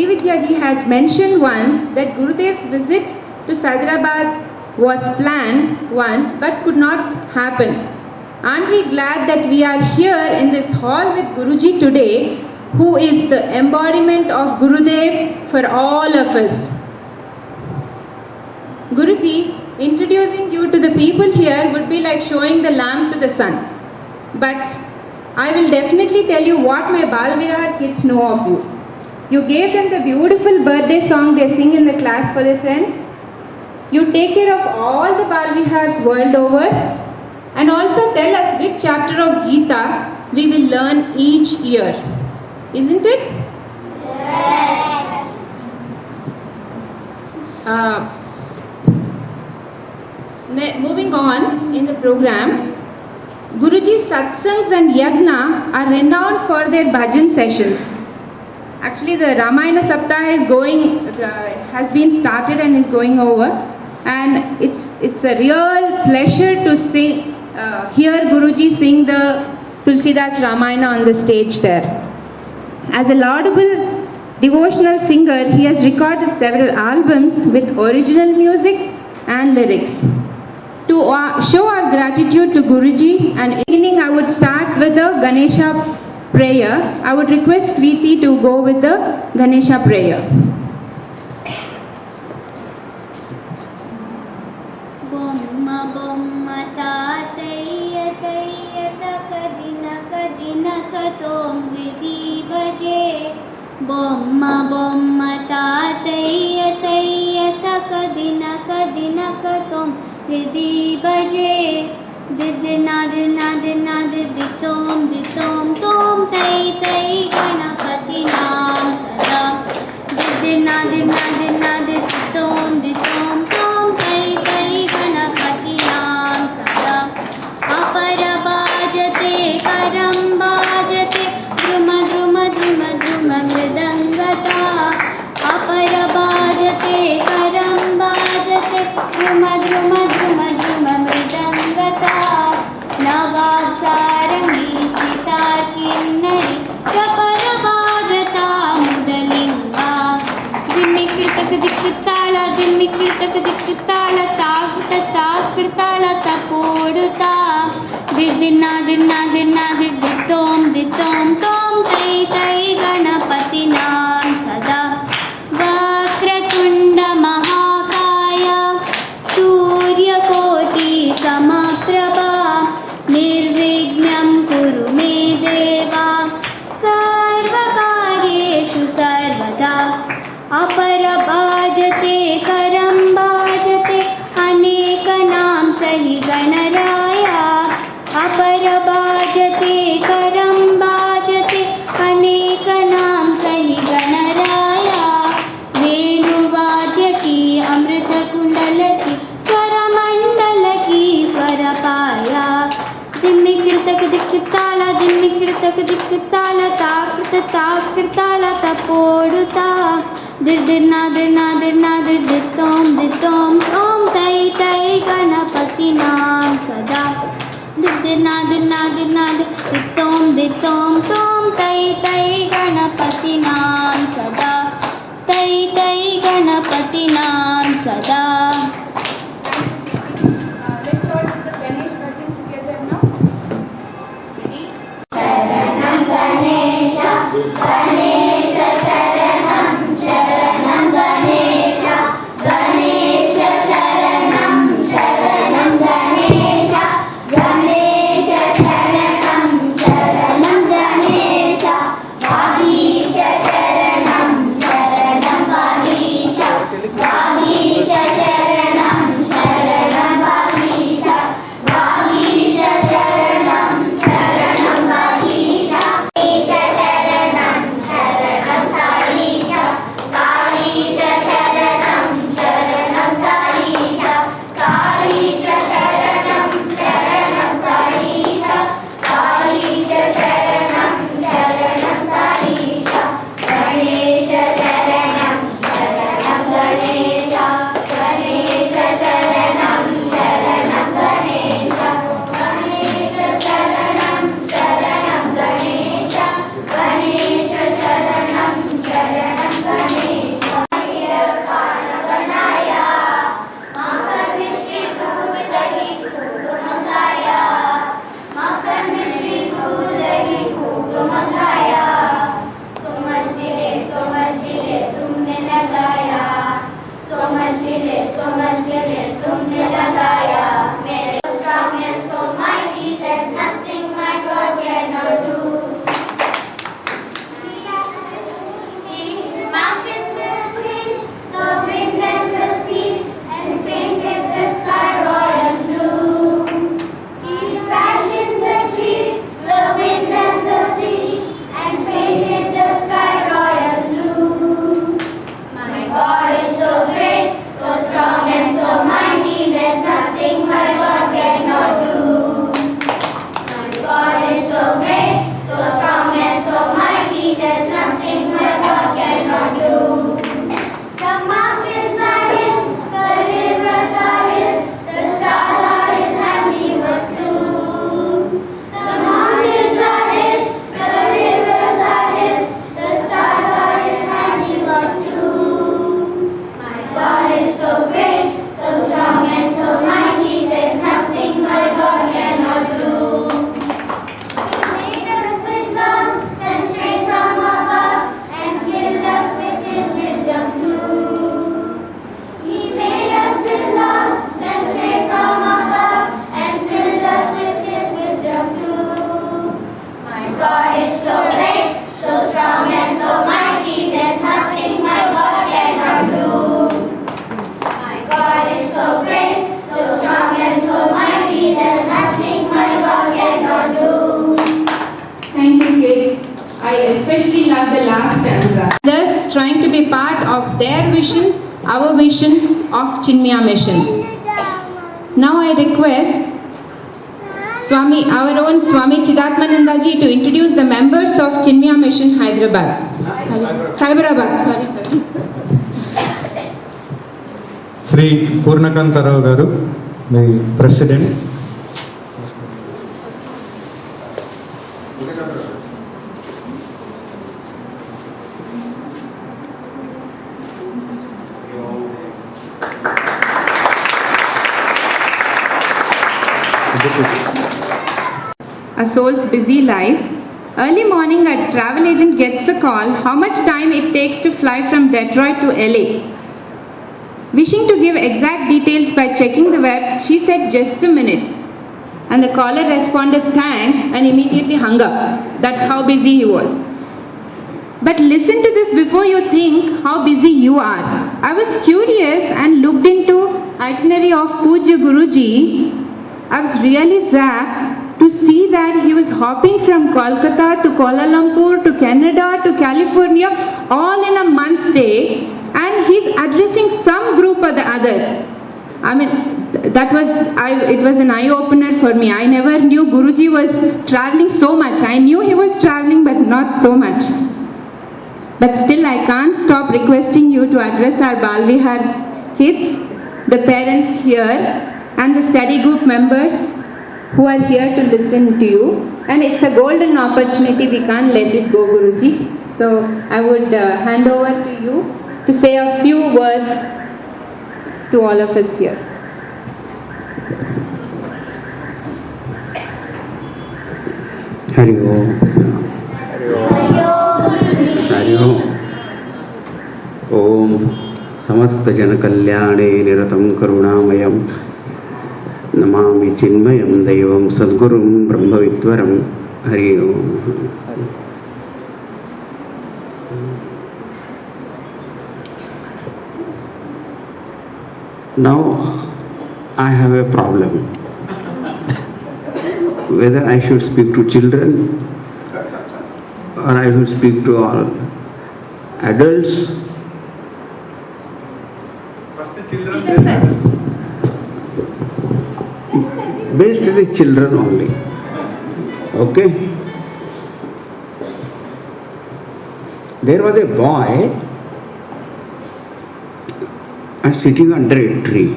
Sri Vidyaji had mentioned once that Gurudev's visit to Hyderabad was planned once but could not happen. Aren't we glad that we are here in this hall with Guruji today, who is the embodiment of Gurudev for all of us? Guruji, introducing you to the people here would be like showing the lamp to the sun. But I will definitely tell you what my Balvirar kids know of you. You gave them the beautiful birthday song they sing in the class for their friends. You take care of all the Balvihars world over, and also tell us which chapter of Gita we will learn each year. Isn't it? Yes. Moving on in the program, Guruji's satsangs and yagna are renowned for their bhajan sessions. Actually, the Ramayana Saptaha has been started and is going over, and it's a real pleasure to hear Guruji sing the Tulsidas Ramayana on the stage there. As a laudable devotional singer, he has recorded several albums with original music and lyrics. To show our gratitude to Guruji, and evening I would start with the Ganesha prayer. I would request Preeti to go with the Ganesha prayer. Bomma bomma taataiya taiya takadina kadina katom hridi baje. Bomma bomma taataiya taiya takadina kadina katom hridi baje. Didna didna didna ditom ditom tom tai tai ganapati naam sada. Didna didna didna ditom ditom tom tai tai ganapati naam sada. Apara bhajate karam bhajate druma druma druma druma mridangata. Apara bhajate karam bhajate druma druma druma druma mridangata. Navasarangi sitar kinnari chapara bhajata mudalinga. Dimmikirtak dikkitala dimmikirtak dikkitala taakirtala tapoduta. Didna didna didna ditom ditom tom tai tai ganapati naam sada. Vakratunda mahakaya surya koti samaprabha. Nirvignam kuru me deva sarvakaryeshu sarvada. Apara bhajate karam bhajate anekanam sahi ganaraya. Apara bhajate karam bhajate anekanam sahi ganaraya. Venuvadya ki amrita kundalaki swara mandala ki swara paya. Dimmikirtak dikkitala dimmikirtak dikkitala taakirtala tapoduta. Didna didna didna ditom ditom tom tai tai ganapati naam sada. Didna didna didna ditom ditom tom tai tai ganapati naam sada. Tai tai ganapati naam sada. Let's all do the Ganesh bhajan together now. Ready? Sharanam Ganesha, Ganesha Sharanam, Sharanam Ganesha, Ganesha Sharanam, Sharanam Ganesha, Ganesha Sharanam, Sharanam Ganesha, Vagisha Sharanam, Sharanam Vagisha, Vagisha Sharanam. trying to be part of their vision, our vision of Chinmaya Mission. Now I request Swami, our own Swami Chidatmanandaji to introduce the members of Chinmaya Mission Hyderabad. Hyderabad, sorry. Sri Purnakanta Rao Garu, the President. A soul's busy life. Early morning, a travel agent gets a call how much time it takes to fly from Detroit to LA. Wishing to give exact details by checking the web, she said just a minute. And the caller responded thanks and immediately hung up. That's how busy he was. But listen to this before you think how busy you are. I was curious and looked into itinerary of Pujya Guruji. I was really zapped to see that he was hopping from Kolkata to Kuala Lumpur to Canada to California all in a month's stay, and he's addressing some group or the other. I mean, it was an eye-opener for me. I never knew Guruji was traveling so much. I knew he was traveling, but not so much. But still, I can't stop requesting you to address our Balvihar kids, the parents here, and the study group members who are here to listen to you. And it's a golden opportunity. We can't let it go, Guruji. So I would hand over to you to say a few words to all of us here. Hari Om. Hari Om. Om Samasta Jana Kalyane Niratam Karunamayam Namami Chinmayam Devam Sadgurum Brahmavitvaram. Hari Om. Now I have a problem. Whether I should speak to children or I should speak to all adults. First children first. Basically children only. Okay? There was a boy sitting under a tree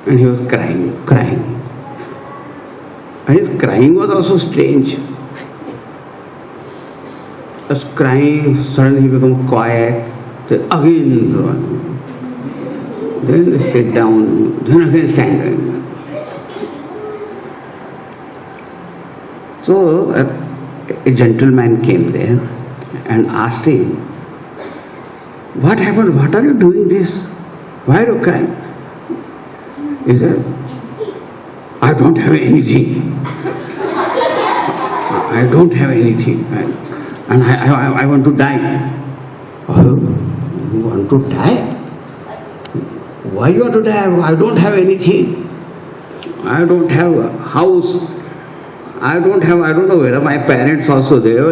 and he was crying. And his crying was also strange. Just crying, suddenly he became quiet, then again run. Then sit down, then again stand again. So a gentleman came there and asked him, "What happened? What are you doing this? Why are you crying?" He said, "I don't have anything. I don't have anything. And I want to die." "Oh, you want to die? Why you want to die? I don't have anything. I don't have a house. I don't know whether my parents also there.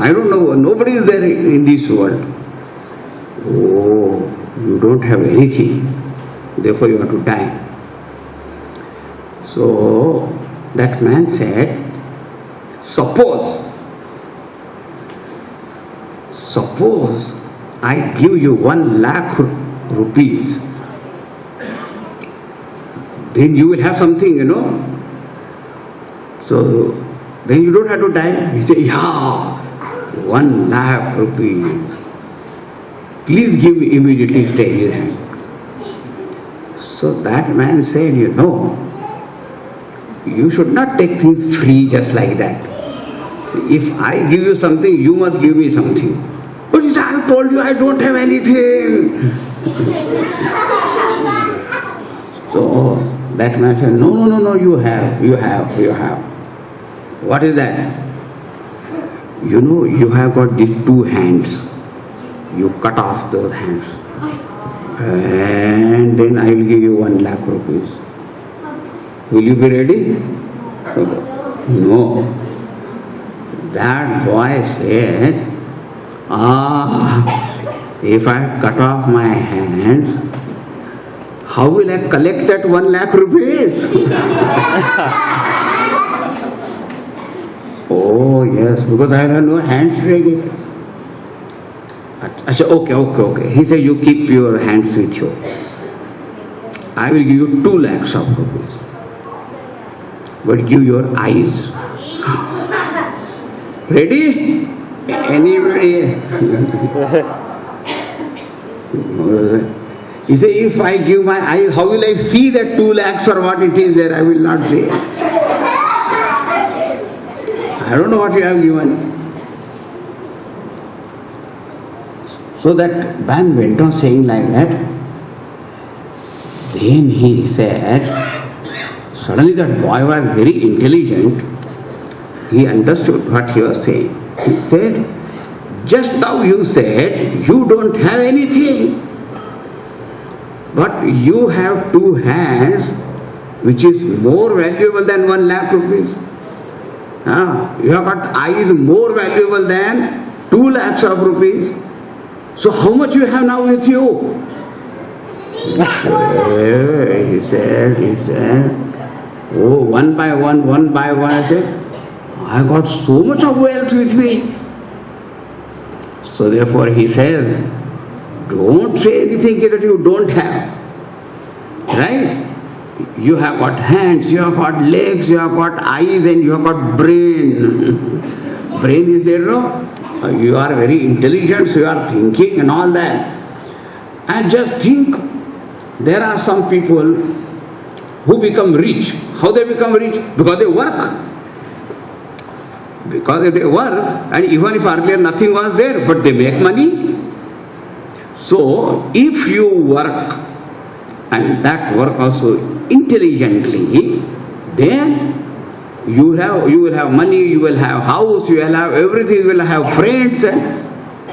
I don't know. Nobody is there in this world." "Oh, you don't have anything. Therefore you want to die." So that man said, Suppose I give you 1 lakh rupees, then you will have something, So then you don't have to die." He said, "Yeah, 1 lakh rupees. Please give me immediately straight his hand." So that man said, you should not take things free just like that. If I give you something, you must give me something. But he said, "I told you I don't have anything." So that man said, No, you have. What is that? You have got these 2 hands. You cut off those hands. And then I will give you 1 lakh rupees. Will you be ready? No. That boy said, if I cut off my hands, how will I collect that 1 lakh rupees? Oh yes, because I have no hands to take it. Okay. He said, you keep your hands with you. I will give you 2 lakhs of rupees. But give your eyes. Ready? Anybody? He said, if I give my eyes, how will I see that 2 lakhs or what it is there? I will not see. I don't know what you have given. So that man went on saying like that. Then he said, suddenly that boy was very intelligent. He understood what he was saying. He said, just now you said you don't have anything, but you have 2 hands, which is more valuable than 1 lakh rupees. You have got eyes more valuable than 2 lakhs of rupees. So how much you have now with you? He said, oh, one by one. I said, I got so much of wealth with me. So therefore he said, don't say anything that you don't have. Right? You have got hands, you have got legs, you have got eyes, and you have got brain. Brain is there, no? You are very intelligent, so you are thinking and all that. And just think, there are some people who become rich. How they become rich? Because they work. Because they work, and even if earlier nothing was there, but they make money. So, if you work, and that work also intelligently, then you will have money, you will have house, you will have everything, you will have friends, and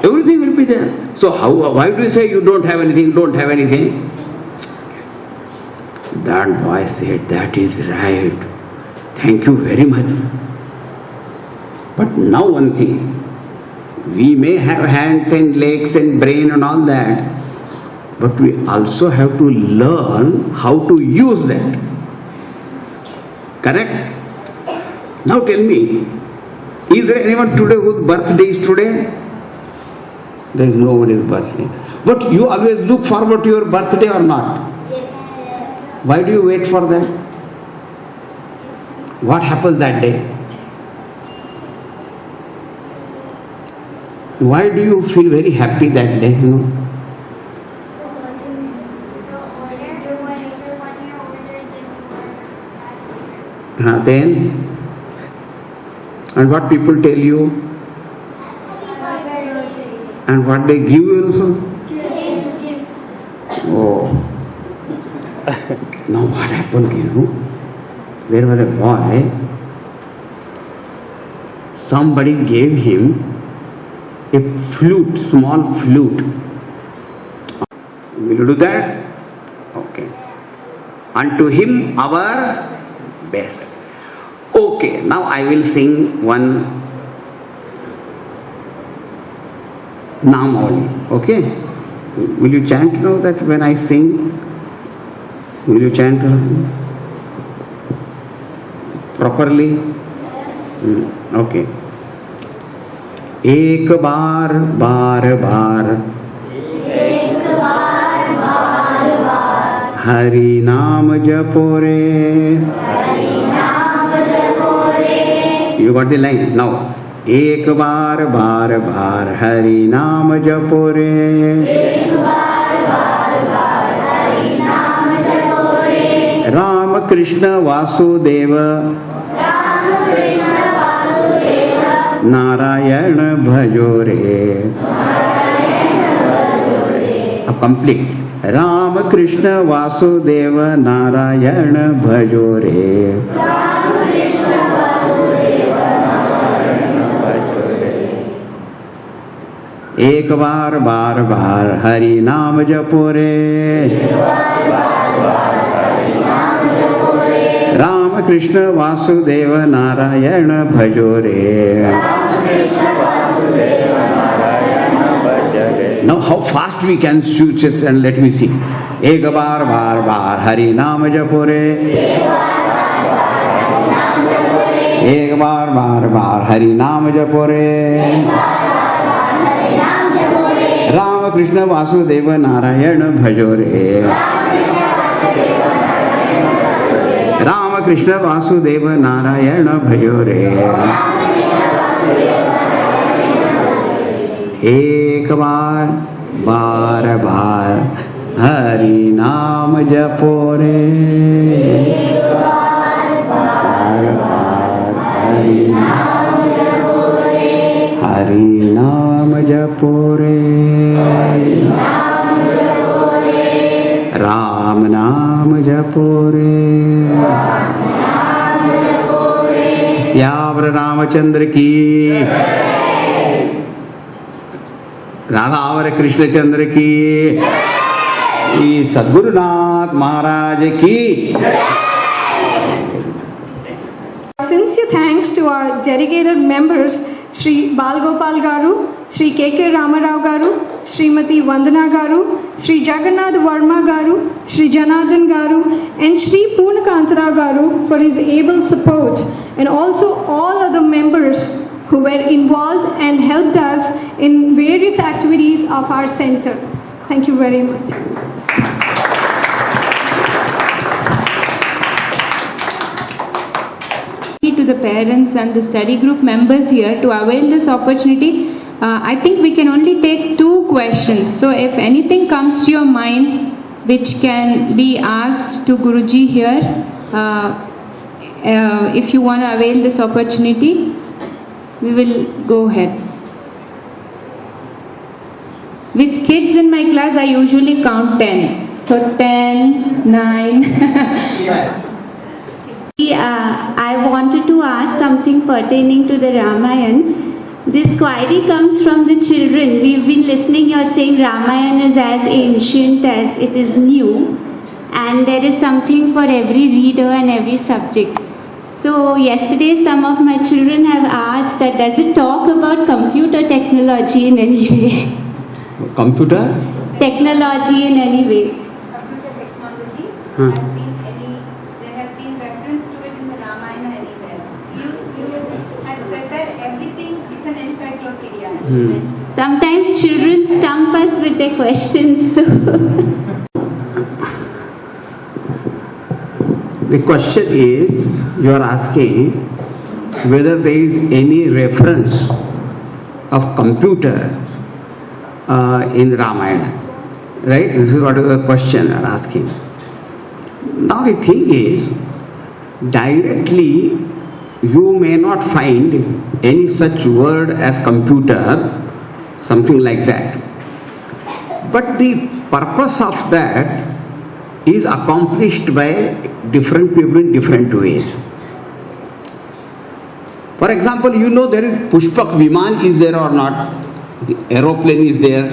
everything will be there. So why do you say you don't have anything, That boy said, that is right. Thank you very much. But now one thing, we may have hands and legs and brain and all that, but we also have to learn how to use that. Correct? Now tell me, is there anyone today whose birthday is today? There is nobody's birthday. But you always look forward to your birthday or not? Yes. Why do you wait for that? What happens that day? Why do you feel very happy that day, Then? And what people tell you? And what they give you also? Oh. Now what happened, There was a boy, somebody gave him a flute, small flute. Will you do that? Okay. Unto him our best. Okay, now I will sing one Namavali. Okay? Will you chant now that when I sing? Will you chant properly? Yes. Okay. एक बार बार बार हरि नाम जपो रे. You got the line now. एक बार बार बार हरि नाम जपो रे. राम कृष्ण वासुदेव नारायण भजो रे. Complete. राम कृष्ण वासुदेव नारायण भजो रे. एक बार बार बार हरि नाम जपो रे. राम कृष्ण वासुदेव नारायण भजो रे. Now how fast we can switch it and let me see. एक बार बार बार हरि नाम जपो रे, एक बार बार बार हरि नाम जपो रे, राम कृष्ण वासुदेव नारायण भजो रे, राम कृष्ण वासुदेव नारायण भजो रे, एक बार बार बार हरि नाम जपो रे, बार बार हरि नाम जपो रे, राम नाम जपो रे, श्याम रामचंद्र की, राधा और कृष्णचंद्र की, सद्गुरुनाथ महाराज की। Sincere thanks to our delegated members, Shri Balgopal Garu, Shri K.K. Ramarao Garu, Srimati Vandana Garu, Shri Jagannath Verma Garu, Shri Janardhan Garu, and Shri Purnakantara Garu for his able support, and also all other members who were involved and helped us in various activities of our center. Thank you very much. To the parents and the study group members here to avail this opportunity. I think we can only take 2 questions. So if anything comes to your mind which can be asked to Guruji here, if you want to avail this opportunity, we will go ahead. With kids in my class, I usually count 10. So 10, 9. I wanted to ask something pertaining to the Ramayana. This query comes from the children. We've been listening, you're saying Ramayana is as ancient as it is new, and there is something for every reader and every subject. So yesterday some of my children have asked that does it talk about computer technology in any way? Computer? Technology in any way? Computer technology Hmm. there has been reference to it in the Ramayana anywhere. You had said that everything is an encyclopedia. Sometimes children stump us with their questions. The question is, you are asking whether there is any reference of computer in Ramayana, right? This is what the question you are asking. Now the thing is, directly you may not find any such word as computer, something like that. But the purpose of that is accomplished by different people in different ways. For example, you know there is Pushpak Viman is there or not? The aeroplane is there.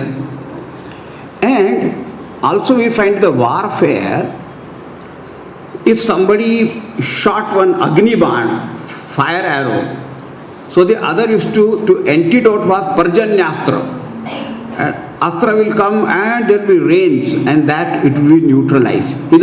And also we find the warfare, if somebody shot one Agni Ban, fire arrow, so the other used to antidote was Parjanyastra. Astra will come and there will be rains and that it will be neutralized. In the